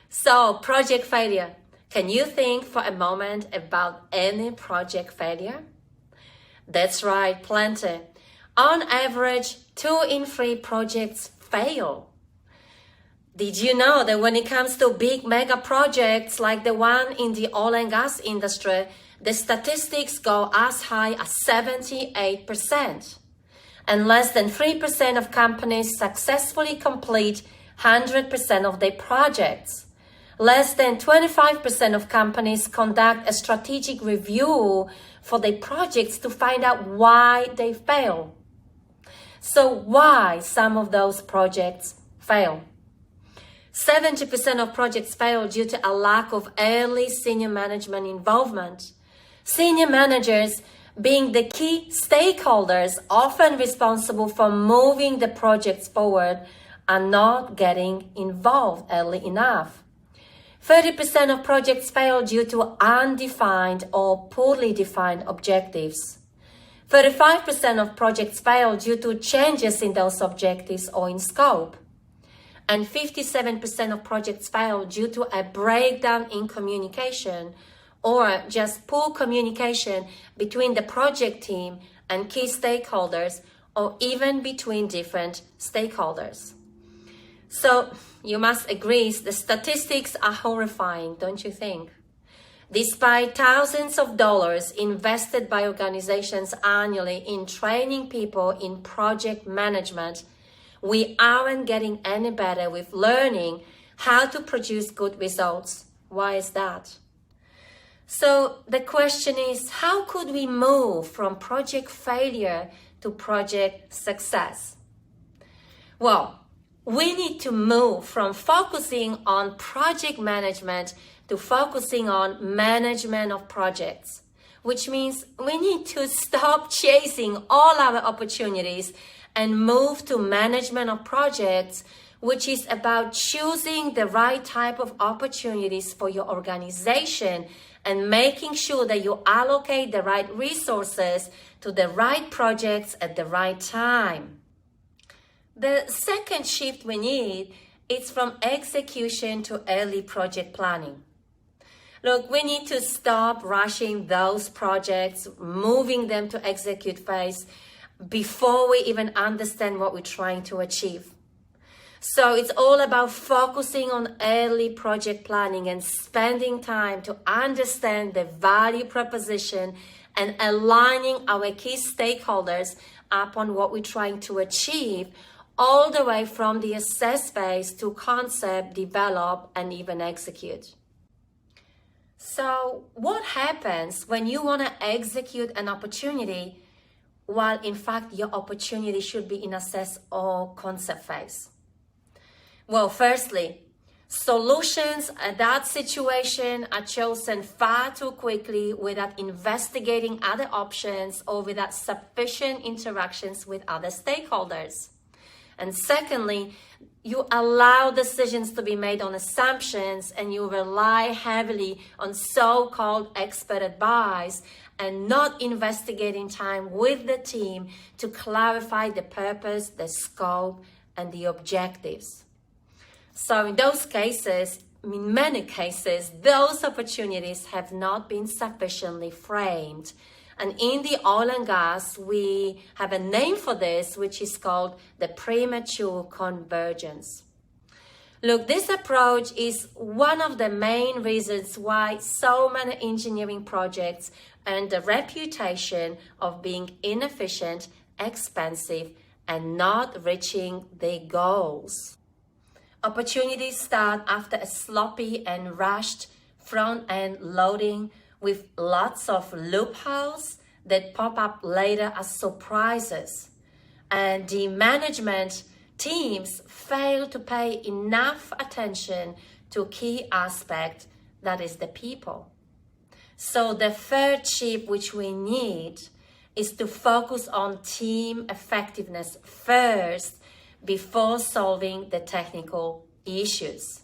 So, project failure. Can you think for a moment about any project failure? That's right, plenty. On average, 2 in 3 projects fail. Did you know that when it comes to big mega projects like the one in the oil and gas industry, the statistics go as high as 78%. And less than 3% of companies successfully complete 100% of their projects. Less than 25% of companies conduct a strategic review for their projects to find out why they fail. So why some of those projects fail? 70% of projects fail due to a lack of early senior management involvement. Senior managers, being the key stakeholders often responsible for moving the projects forward, are not getting involved early enough. 30% of projects fail due to undefined or poorly defined objectives. 35% of projects fail due to changes in those objectives or in scope. And 57% of projects fail due to a breakdown in communication or just poor communication between the project team and key stakeholders, or even between different stakeholders. So you must agree, the statistics are horrifying, don't you think? Despite thousands of dollars invested by organizations annually in training people in project management, we aren't getting any better with learning how to produce good results. Why is that? So the question is, how could we move from project failure to project success? Well, we need to move from focusing on project management to focusing on management of projects, which means we need to stop chasing all our opportunities and move to management of projects, which is about choosing the right type of opportunities for your organization and making sure that you allocate the right resources to the right projects at the right time. The second shift we need is from execution to early project planning. Look, we need to stop rushing those projects, moving them to execute phase before we even understand what we're trying to achieve. So it's all about focusing on early project planning and spending time to understand the value proposition and aligning our key stakeholders upon what we're trying to achieve, all the way from the assess phase to concept, develop, and even execute. So what happens when you want to execute an opportunity while in fact your opportunity should be in assess or concept phase? Well, firstly, solutions at that situation are chosen far too quickly without investigating other options or without sufficient interactions with other stakeholders. And secondly, you allow decisions to be made on assumptions and you rely heavily on so-called expert advice and not investigating time with the team to clarify the purpose, the scope, and the objectives. So in those cases, in many cases, those opportunities have not been sufficiently framed. And in the oil and gas, we have a name for this, which is called the premature convergence. Look, this approach is one of the main reasons why so many engineering projects earn the reputation of being inefficient, expensive, and not reaching their goals. Opportunities start after a sloppy and rushed front-end loading with lots of loopholes that pop up later as surprises. And the management teams fail to pay enough attention to a key aspect, that is the people. So the third shift which we need is to focus on team effectiveness first before solving the technical issues.